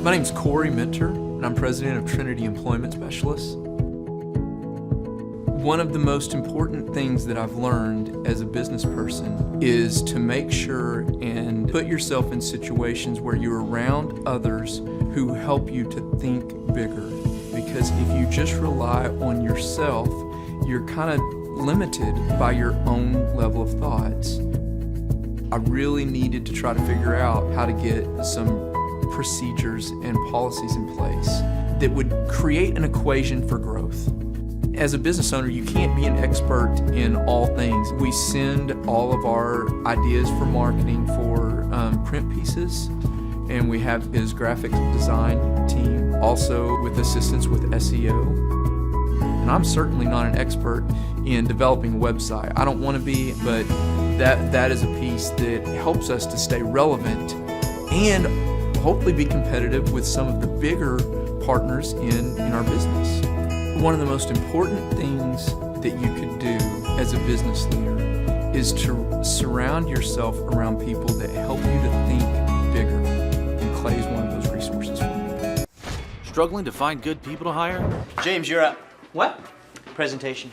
My name's Corey Minter, and I'm president of Trinity Employment Specialists. One of the most important things that I've learned as a business person is to make sure and put yourself in situations where you're around others who help you to think bigger. Because if you just rely on yourself, you're kind of limited by your own level of thoughts. I really needed to try to figure out how to get some procedures and policies in place that would create an equation for growth. As a business owner, you can't be an expert in all things. We send all of our ideas for marketing for print pieces, and we have his graphic design team, also with assistance with SEO. And I'm certainly not an expert in developing a website. I don't want to be, but that is a piece that helps us to stay relevant and hopefully be competitive with some of the bigger partners in our business. One of the most important things that you could do as a business leader is to surround yourself around people that help you to think bigger. And Clay is one of those resources for me. Struggling to find good people to hire? James, you're up. What? Presentation.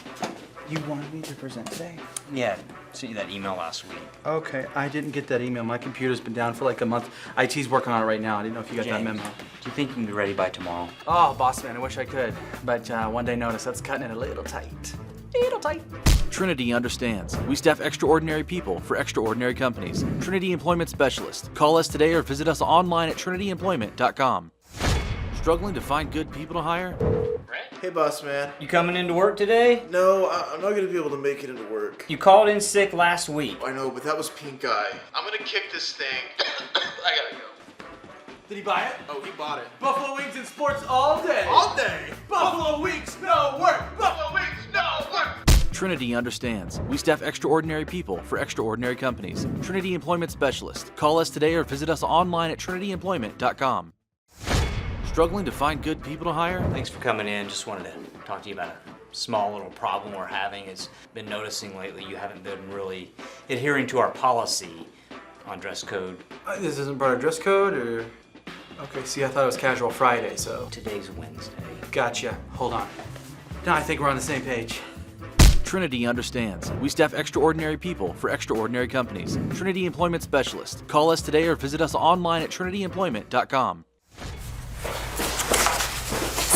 You wanted me to present today? Yeah, sent you that email last week. Okay, I didn't get that email. My computer's been down for like a month. IT's working on it right now. I didn't know if you got that James, memo. do you think you can be ready by tomorrow? Oh, boss man, I wish I could. But one day notice, that's cutting it a little tight. Little tight. Trinity understands. We staff extraordinary people for extraordinary companies. Trinity Employment Specialist. Call us today or visit us online at trinityemployment.com. Struggling to find good people to hire? Hey, boss man. You coming into work today? No, I'm not gonna be able to make it into work. You called in sick last week. I know, but that was pink eye. I'm gonna kick this thing. I gotta go. Did he buy it? Oh, he bought it. Buffalo Wings and sports all day. All day. Buffalo Wings, no work. Buffalo Wings, no work. Trinity understands. We staff extraordinary people for extraordinary companies. Trinity Employment Specialist. Call us today or visit us online at trinityemployment.com. Struggling to find good people to hire? Thanks for coming in. Just wanted to talk to you about a small little problem we're having. It's been noticing lately you haven't been really adhering to our policy on dress code. This isn't part of dress code, or? Okay, see, I thought it was casual Friday, so. Today's Wednesday. Gotcha. Hold on. Now I think we're on the same page. Trinity understands. We staff extraordinary people for extraordinary companies. Trinity Employment Specialist. Call us today or visit us online at trinityemployment.com.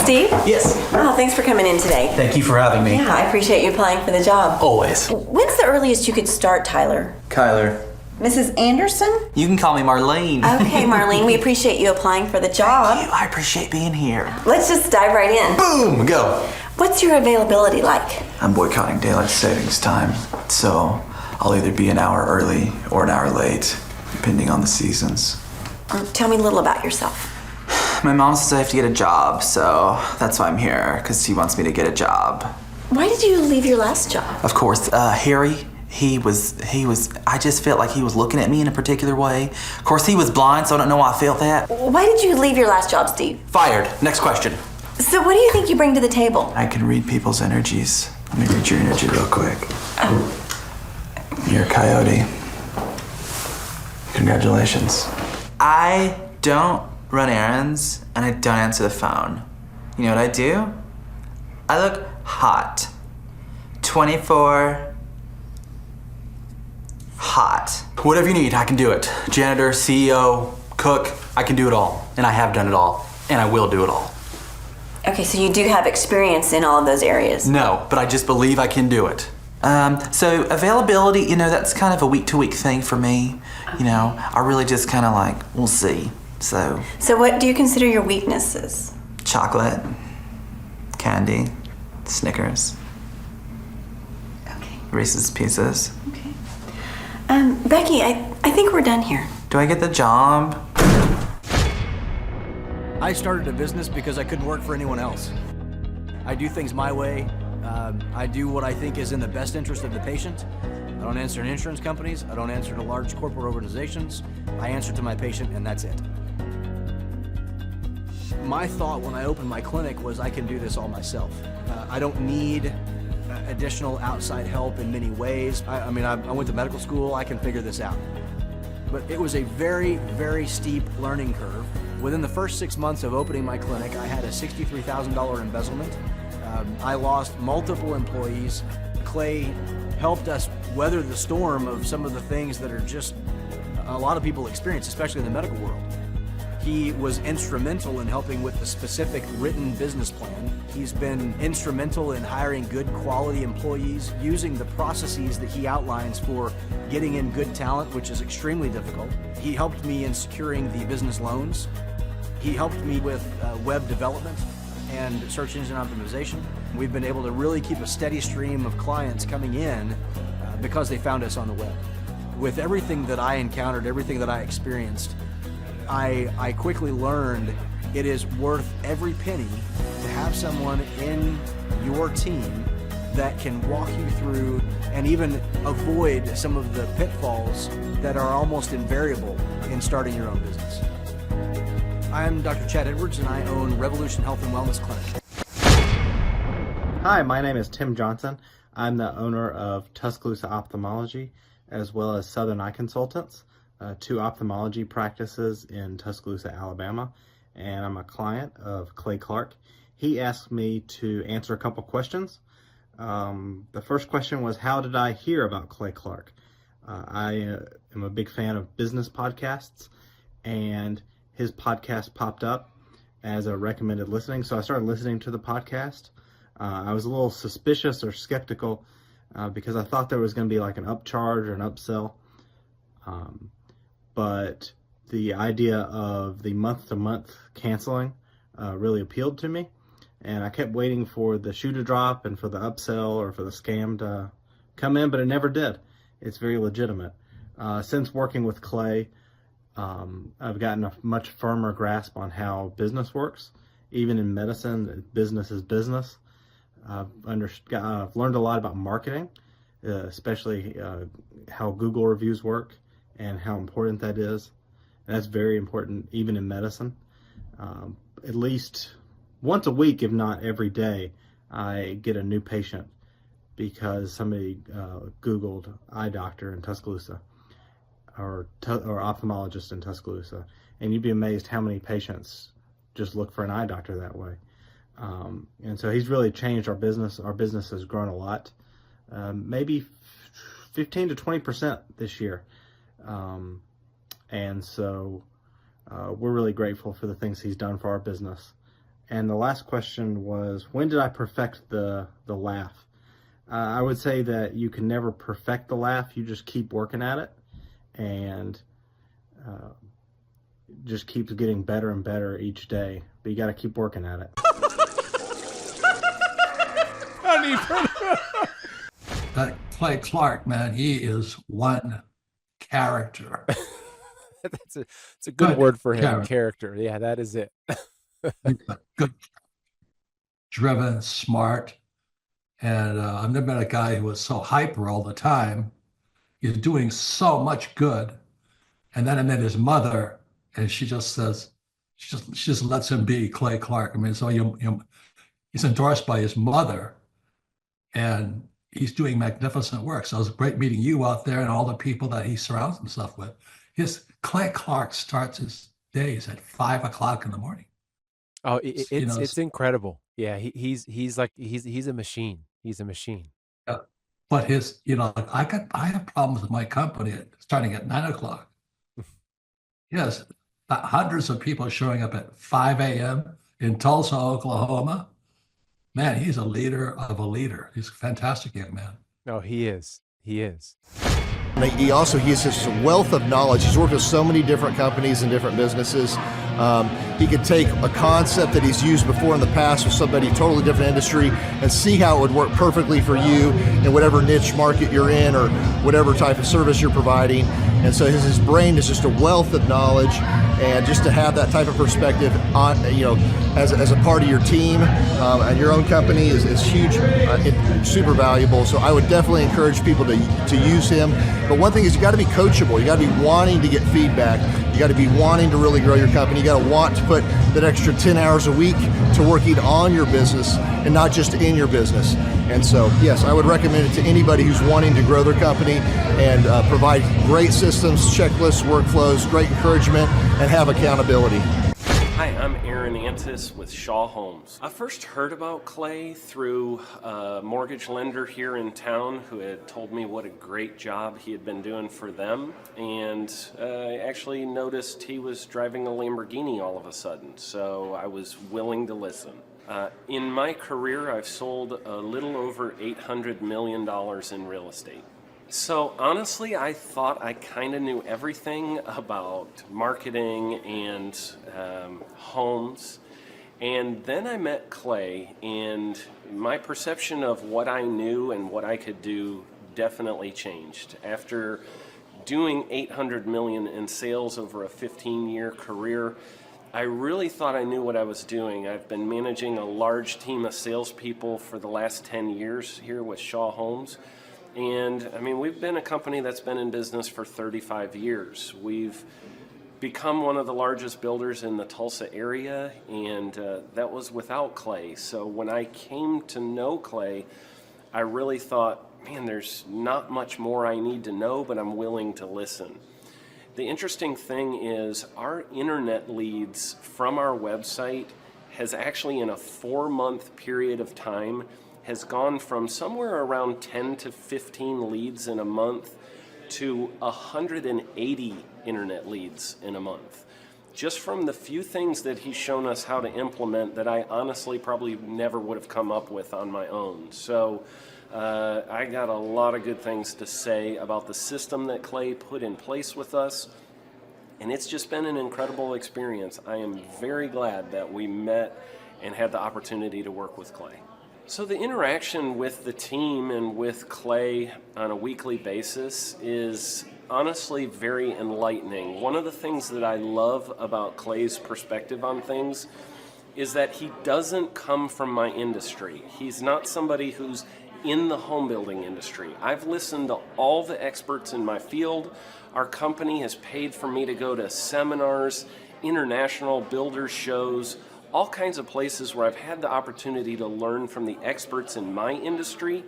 Steve? Yes. Oh, thanks for coming in today. Thank you for having me. Yeah, I appreciate you applying for the job. Always. When's the earliest you could start, Tyler? Kyler. Mrs. Anderson? You can call me Marlene. Okay, Marlene, we appreciate you applying for the job. Thank you. I appreciate being here. Let's just dive right in. Boom, go. What's your availability like? I'm boycotting daylight savings time, so I'll either be an hour early or an hour late, depending on the seasons. Tell me a little about yourself. My mom says I have to get a job, so that's why I'm here, because she wants me to get a job. Why did you leave your last job? Of course, Harry, he was, I just felt like he was looking at me in a particular way. Of course, he was blind, so I don't know why I felt that. Why did you leave your last job, Steve? Fired. Next question. So what do you think you bring to the table? I can read people's energies. Let me read your energy real quick. You're a coyote. Congratulations. I don't run errands, and I don't answer the phone. You know what I do? I look hot. 24 hot. Whatever you need, I can do it. Janitor, CEO, cook, I can do it all. And I have done it all. And I will do it all. Okay, so you do have experience in all of those areas. No, but I just believe I can do it. So availability, you know, that's kind of a week-to-week thing for me. You know, I really just kind of like, we'll see. So what do you consider your weaknesses? chocolate, candy, Snickers, Okay. Reese's Pieces. Okay. Becky, I think we're done here. Do I get the job? I started a business because I couldn't work for anyone else. I do things my way. I do what I think is in the best interest of the patient. I don't answer to insurance companies. I don't answer to large corporate organizations. I answer to my patient, and that's it. My thought when I opened my clinic was I can do this all myself. I don't need additional outside help in many ways. I mean, I went to medical school. I can figure this out. But it was a very, very steep learning curve. Within the first 6 months of opening my clinic, I had a $63,000 embezzlement. I lost multiple employees. Clay helped us weather the storm of some of the things that are just a lot of people experience, especially in the medical world. He was instrumental in helping with the specific written business plan. He's been instrumental in hiring good quality employees, using the processes that he outlines for getting in good talent, which is extremely difficult. He helped me in securing the business loans. He helped me with web development and search engine optimization. We've been able to really keep a steady stream of clients coming in because they found us on the web. With everything that I encountered, everything that I experienced, I quickly learned it is worth every penny to have someone in your team that can walk you through and even avoid some of the pitfalls that are almost invariable in starting your own business. I'm Dr. Chad Edwards, and I own Revolution Health and Wellness Clinic. Hi, my name is Tim Johnson. I'm the owner of Tuscaloosa Ophthalmology as well as Southern Eye Consultants, two ophthalmology practices in Tuscaloosa, Alabama, and I'm a client of Clay Clark. He asked me to answer a couple questions. The first question was, how did I hear about Clay Clark? I am a big fan of business podcasts, and his podcast popped up as a recommended listening, so I started listening to the podcast. I was a little suspicious or skeptical because I thought there was going to be like an upcharge or an upsell. But the idea of the month-to-month canceling really appealed to me. And I kept waiting for the shoe to drop and for the upsell or for the scam to come in, but it never did. It's very legitimate. Since working with Clay, I've gotten a much firmer grasp on how business works. Even in medicine, business is business. I've learned a lot about marketing, especially how Google reviews work and how important that is. And that's very important even in medicine. At least once a week, if not every day, I get a new patient because somebody Googled eye doctor in Tuscaloosa or ophthalmologist in Tuscaloosa. And you'd be amazed how many patients just look for an eye doctor that way. And so he's really changed our business. Our business has grown a lot, maybe 15 to 20% this year. And so we're really grateful for the things he's done for our business. And the last question was, when did I perfect the laugh? I would say that you can never perfect the laugh. You just keep working at it, and just keeps getting better and better each day. But you got to keep working at it. That Clay Clark, man, he is one character. It's a good word for him. Character. Yeah, that is it. Good, driven, smart, and I've never met a guy who was so hyper all the time. He's doing so much good, and then I met his mother, and she just says, she just lets him be Clay Clark. I mean, so he's endorsed by his mother, and he's doing magnificent work. So it was great meeting you out there and all the people that he surrounds himself with. Clay Clark starts his days at 5 o'clock in the morning. Oh, it's incredible. Yeah, he's a machine. He's a machine. Yeah. But I have problems with my company starting at 9 o'clock. Yes, hundreds of people showing up at 5 a.m. in Tulsa, Oklahoma. Man, he's a leader of a leader. He's a fantastic young man. No, he is. He is. He has such a wealth of knowledge. He's worked with so many different companies and different businesses. He could take a concept that he's used before in the past with somebody totally different industry and see how it would work perfectly for you in whatever niche market you're in or whatever type of service you're providing. And so his brain is just a wealth of knowledge, and just to have that type of perspective on, as a part of your team and your own company is huge, super valuable. So I would definitely encourage people to use him. But one thing is, you got to be coachable. You got to be wanting to get feedback. You got to be wanting to really grow your company. You got to want to put that extra 10 hours a week to working on your business and not just in your business. And so, yes, I would recommend it to anybody who's wanting to grow their company and provide great systems, checklists, workflows, great encouragement, and have accountability. Hi, I'm Aaron Antis with Shaw Homes. I first heard about Clay through a mortgage lender here in town who had told me what a great job he had been doing for them, and I actually noticed he was driving a Lamborghini all of a sudden, so I was willing to listen. In my career, I've sold a little over $800 million in real estate. So honestly, I thought I kind of knew everything about marketing and homes. And then I met Clay, and my perception of what I knew and what I could do definitely changed. After doing $800 million in sales over a 15-year career, I really thought I knew what I was doing. I've been managing a large team of salespeople for the last 10 years here with Shaw Homes. And I mean, we've been a company that's been in business for 35 years. We've become one of the largest builders in the Tulsa area, and that was without Clay. So when I came to know Clay, I really thought, man, there's not much more I need to know, but I'm willing to listen. The interesting thing is our internet leads from our website has actually, in a 4-month period of time, has gone from somewhere around 10 to 15 leads in a month to 180 internet leads in a month. Just from the few things that he's shown us how to implement that I honestly probably never would have come up with on my own. So I got a lot of good things to say about the system that Clay put in place with us. And it's just been an incredible experience. I am very glad that we met and had the opportunity to work with Clay. So the interaction with the team and with Clay on a weekly basis is honestly very enlightening. One of the things that I love about Clay's perspective on things is that he doesn't come from my industry. He's not somebody who's in the home building industry. I've listened to all the experts in my field. Our company has paid for me to go to seminars, international builder shows, all kinds of places where I've had the opportunity to learn from the experts in my industry.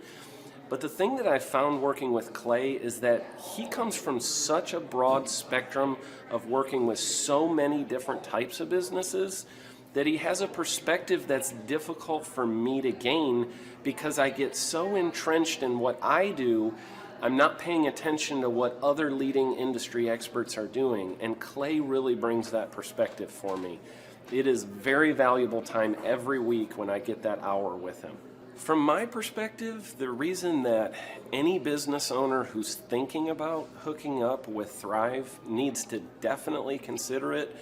But the thing that I found working with Clay is that he comes from such a broad spectrum of working with so many different types of businesses that he has a perspective that's difficult for me to gain because I get so entrenched in what I do, I'm not paying attention to what other leading industry experts are doing. And Clay really brings that perspective for me. It is very valuable time every week when I get that hour with him. From my perspective, the reason that any business owner who's thinking about hooking up with Thrive needs to definitely consider it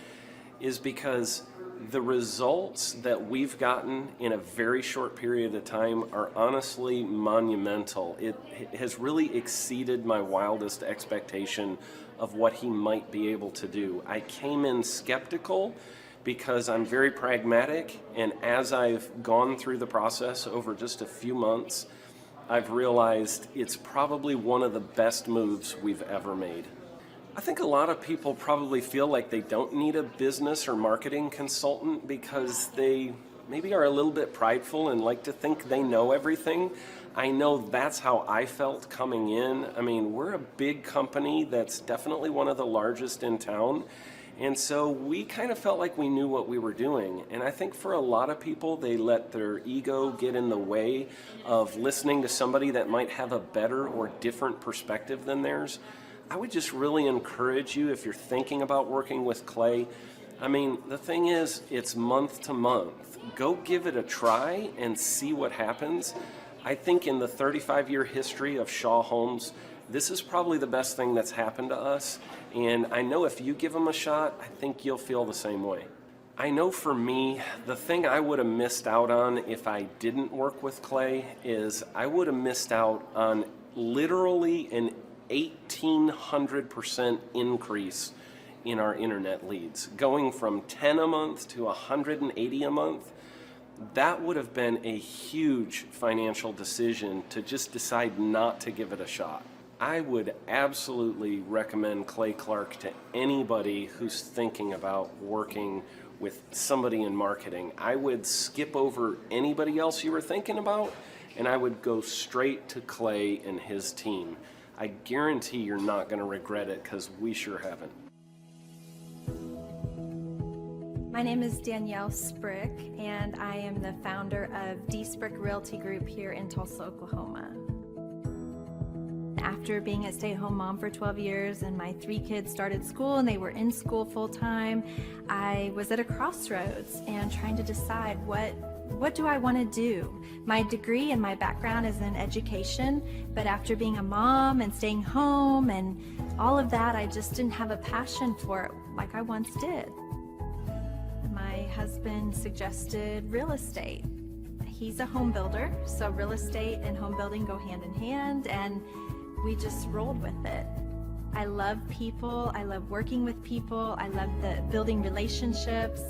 is because the results that we've gotten in a very short period of time are honestly monumental. It has really exceeded my wildest expectation of what he might be able to do. I came in skeptical because I'm very pragmatic, and as I've gone through the process over just a few months, I've realized it's probably one of the best moves we've ever made. I think a lot of people probably feel like they don't need a business or marketing consultant because they maybe are a little bit prideful and like to think they know everything. I know that's how I felt coming in. I mean, we're a big company that's definitely one of the largest in town. And so we kind of felt like we knew what we were doing. And I think for a lot of people, they let their ego get in the way of listening to somebody that might have a better or different perspective than theirs. I would just really encourage you, if you're thinking about working with Clay, I mean, the thing is, it's month to month. Go give it a try and see what happens. I think in the 35-year history of Shaw Homes, this is probably the best thing that's happened to us. And I know if you give them a shot, I think you'll feel the same way. I know for me, the thing I would have missed out on if I didn't work with Clay is I would have missed out on literally an 1,800% increase in our internet leads. Going from 10 a month to 180 a month, that would have been a huge financial decision to just decide not to give it a shot. I would absolutely recommend Clay Clark to anybody who's thinking about working with somebody in marketing. I would skip over anybody else you were thinking about, and I would go straight to Clay and his team. I guarantee you're not going to regret it because we sure haven't. My name is Danielle Sprick, and I am the founder of D Sprick Realty Group here in Tulsa, Oklahoma. After being a stay-at-home mom for 12 years and my 3 kids started school and they were in school full-time, I was at a crossroads and trying to decide what do I want to do? My degree and my background is in education, but after being a mom and staying home and all of that, I just didn't have a passion for it like I once did. My husband suggested real estate. He's a home builder, so real estate and home building go hand in hand, and we just rolled with it. I love people, I love working with people, I love building relationships,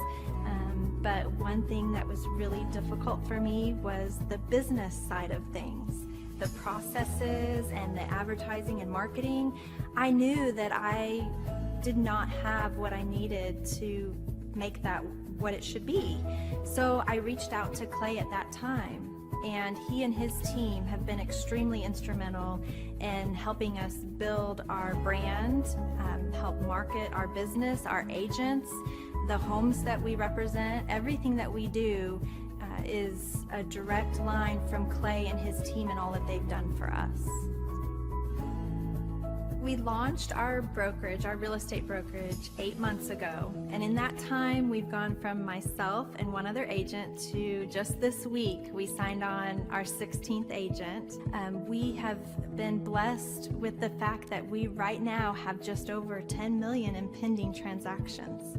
but one thing that was really difficult for me was the business side of things. The processes and the advertising and marketing. I knew that I did not have what I needed to make that what it should be. So I reached out to Clay at that time, and he and his team have been extremely instrumental in helping us build our brand, help market our business, our agents, the homes that we represent. Everything that we do is a direct line from Clay and his team and all that they've done for us. We launched our brokerage, our real estate brokerage, 8 months ago. And in that time, we've gone from myself and one other agent to just this week, we signed on our 16th agent. We have been blessed with the fact that we right now have just over 10 million in pending transactions.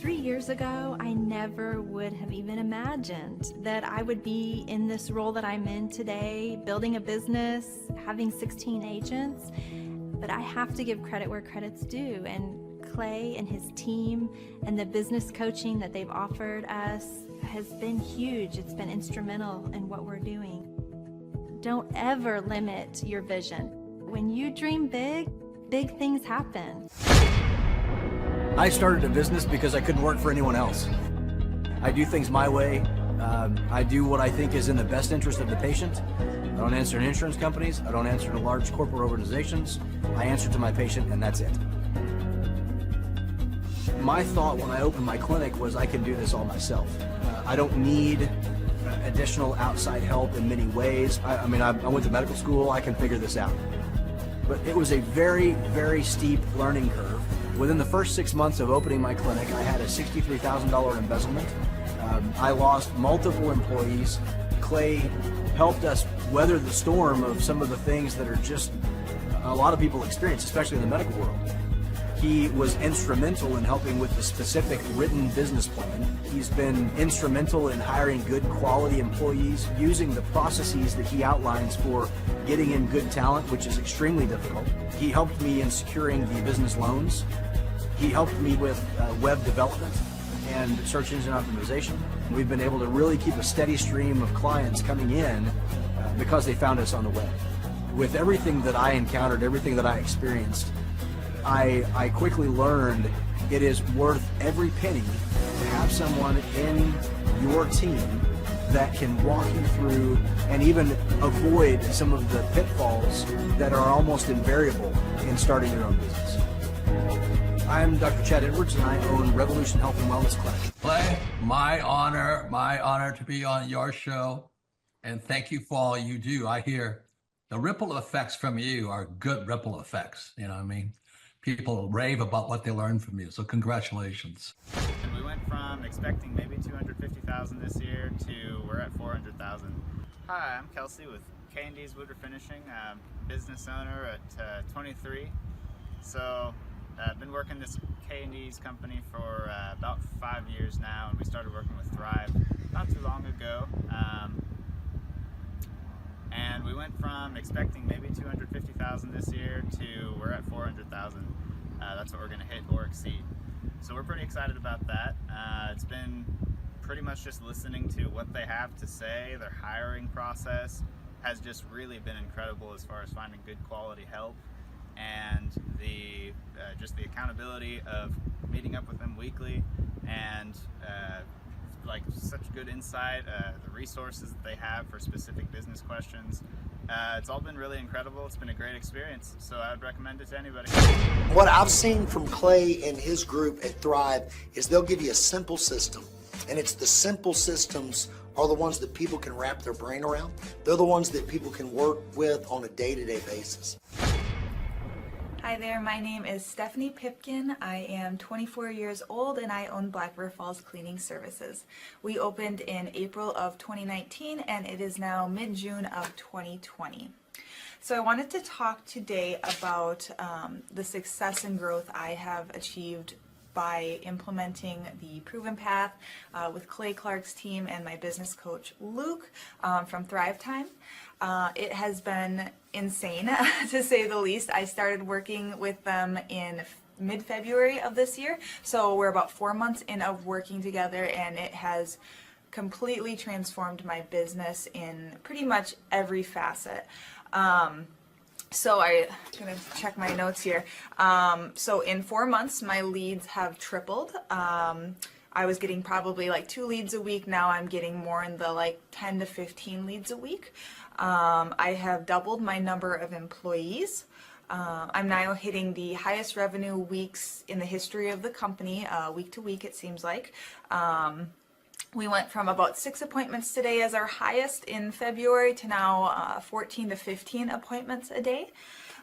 3 years ago, I never would have even imagined that I would be in this role that I'm in today, building a business, having 16 agents. But I have to give credit where credit's due. And Clay and his team and the business coaching that they've offered us has been huge. It's been instrumental in what we're doing. Don't ever limit your vision. When you dream big, big things happen. I started a business because I couldn't work for anyone else. I do things my way. I do what I think is in the best interest of the patient. I don't answer to insurance companies. I don't answer to large corporate organizations. I answer to my patient, and that's it. My thought when I opened my clinic was I can do this all myself. I don't need additional outside help in many ways. I went to medical school. I can figure this out. But it was a very, very steep learning curve. Within the first 6 months of opening my clinic, I had a $63,000 embezzlement. I lost multiple employees. Clay helped us weather the storm of some of the things that are just a lot of people experience, especially in the medical world. He was instrumental in helping with the specific written business plan. He's been instrumental in hiring good quality employees, using the processes that he outlines for getting in good talent, which is extremely difficult. He helped me in securing the business loans. He helped me with web development and search engine optimization. We've been able to really keep a steady stream of clients coming in because they found us on the web. With everything that I encountered, everything that I experienced, I quickly learned it is worth every penny to have someone in your team that can walk you through and even avoid some of the pitfalls that are almost invariable in starting your own business. I'm Dr. Chad Edwards, and I own Revolution Health and Wellness Clinic. Clay, my honor to be on your show, and thank you for all you do. I hear the ripple effects from you are good ripple effects, you know what I mean? People rave about what they learned from you, so congratulations. And we went from expecting maybe 250,000 this year to we're at 400,000. Hi, I'm Kelsey with K&D's Woodruff Finishing, business owner at 23. So I've been working this K&D's company for about 5 years now, and we started working with Thrive not too long ago. And we went from expecting maybe 250,000 this year to we're at 400,000. That's what we're going to hit or exceed. So we're pretty excited about that. It's been pretty much just listening to what they have to say. Their hiring process has just really been incredible as far as finding good quality help, and the just the accountability of meeting up with them weekly, and like such good insight, the resources that they have for specific business questions. It's all been really incredible. It's been a great experience, so I would recommend it to anybody. What I've seen from Clay and his group at Thrive is they'll give you a simple system, and it's the simple systems are the ones that people can wrap their brain around. They're the ones that people can work with on a day-to-day basis. Hi there, my name is Stephanie Pipkin. I am 24 years old and I own Black River Falls Cleaning Services. We opened in April of 2019 and it is now mid-June of 2020. So I wanted to talk today about the success and growth I have achieved by implementing the Proven Path with Clay Clark's team and my business coach Luke from Thrivetime. It has been insane to say the least. I started working with them in mid-February of this year, so we're about 4 months in of working together, and it has completely transformed my business in pretty much every facet. So I'm gonna check my notes here. So in 4 months, my leads have tripled. I was getting probably like 2 leads a week. Now I'm getting more in the like 10 to 15 leads a week. I have doubled my number of employees. I'm now hitting the highest revenue weeks in the history of the company, week to week it seems like. We went from about 6 appointments today as our highest in February to now 14 to 15 appointments a day.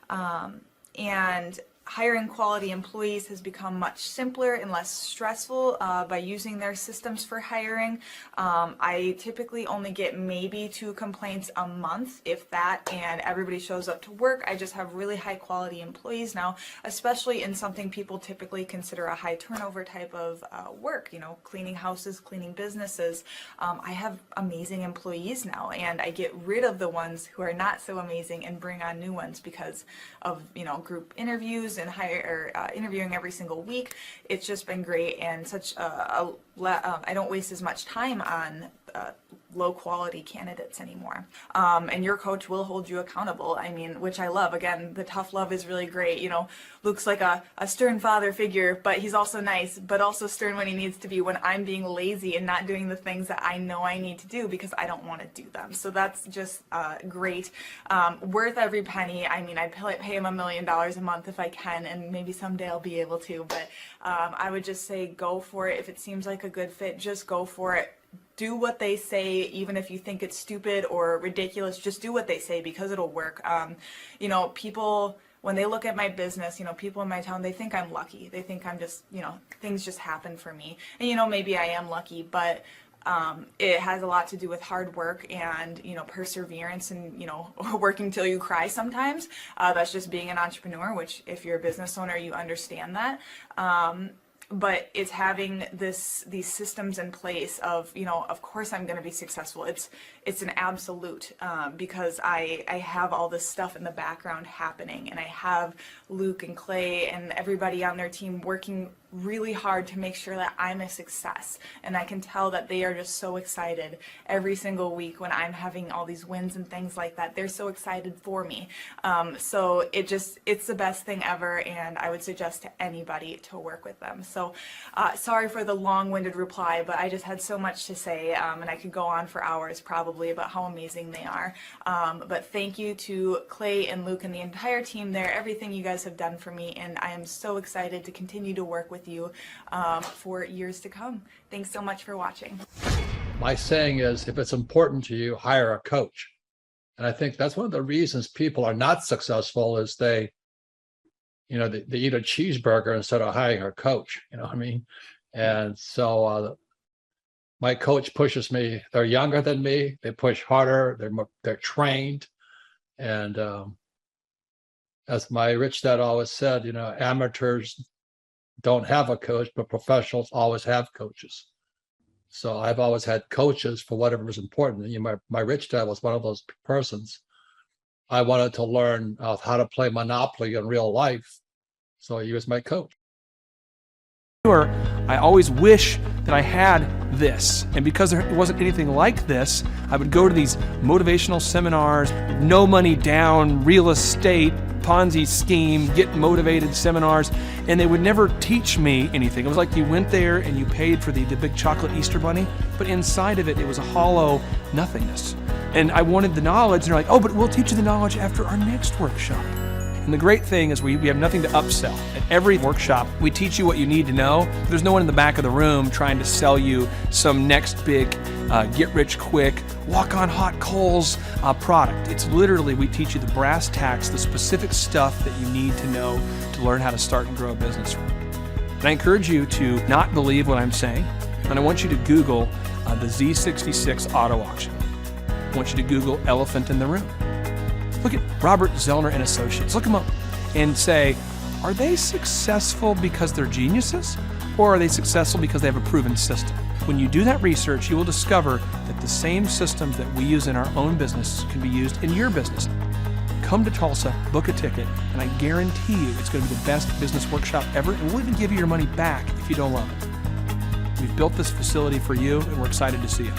And hiring quality employees has become much simpler and less stressful by using their systems for hiring. I typically only get maybe 2 complaints a month, if that, and everybody shows up to work. I just have really high quality employees now, especially in something people typically consider a high turnover type of work, you know, cleaning houses, cleaning businesses. I have amazing employees now, and I get rid of the ones who are not so amazing and bring on new ones because of, you know, group interviews and interviewing every single week. It's just been great, and such I don't waste as much time on low quality candidates anymore. And your coach will hold you accountable. I mean, which I love. Again, the tough love is really great. You know, Luke's like a stern father figure, but he's also nice, but also stern when he needs to be, when I'm being lazy and not doing the things that I know I need to do because I don't want to do them. So that's just great. Worth every penny. I mean, I'd pay him $1 million a month if I can, and maybe someday I'll be able to, but I would just say go for it. If it seems like a good fit, just go for it. Do what they say, even if you think it's stupid or ridiculous. Just do what they say because it'll work. You know, people, when they look at my business, you know, people in my town, they think I'm lucky. They think I'm just, you know, things just happen for me. And, you know, maybe I am lucky, but it has a lot to do with hard work and, you know, perseverance and, you know, working till you cry sometimes. That's just being an entrepreneur, which if you're a business owner, you understand that. But it's having these systems in place of, you know, of course I'm going to be successful. It's an absolute because I have all this stuff in the background happening, and I have Luke and Clay and everybody on their team working really hard to make sure that I'm a success. And I can tell that they are just so excited every single week when I'm having all these wins and things like that. They're so excited for me. So it's the best thing ever, and I would suggest to anybody to work with them. So sorry for the long-winded reply, but I just had so much to say, and I could go on for hours probably about how amazing they are. But thank you to Clay and Luke and the entire team there, everything you guys have done for me, and I am so excited to continue to work with you for years to come. Thanks so much for watching. My saying is, if it's important to you, hire a coach. And I think that's one of the reasons people are not successful is they eat a cheeseburger instead of hiring a coach, you know what I mean? And so my coach pushes me. They're younger than me. They push harder. They're trained. And as my rich dad always said, you know, amateurs don't have a coach, but professionals always have coaches. So I've always had coaches for whatever was important. You know, my rich dad was one of those persons. I wanted to learn how to play Monopoly in real life. So he was my coach. I always wish that I had this. And because there wasn't anything like this, I would go to these motivational seminars, no money down, real estate, Ponzi scheme, get motivated seminars, and they would never teach me anything. It was like you went there and you paid for the big chocolate Easter bunny, but inside of it, it was a hollow nothingness. And I wanted the knowledge, and they're like, oh, but we'll teach you the knowledge after our next workshop. And the great thing is we have nothing to upsell. At every workshop, we teach you what you need to know. There's no one in the back of the room trying to sell you some next big get-rich-quick, walk-on-hot-coals product. It's literally, we teach you the brass tacks, the specific stuff that you need to know to learn how to start and grow a business. And I encourage you to not believe what I'm saying, and I want you to Google the Z66 auto auction. I want you to Google elephant in the room. Look at Robert Zellner and Associates. Look them up and say, are they successful because they're geniuses, or are they successful because they have a proven system? When you do that research, you will discover that the same systems that we use in our own business can be used in your business. Come to Tulsa, book a ticket, and I guarantee you it's going to be the best business workshop ever, and we'll even give you your money back if you don't love it. We've built this facility for you, and we're excited to see you.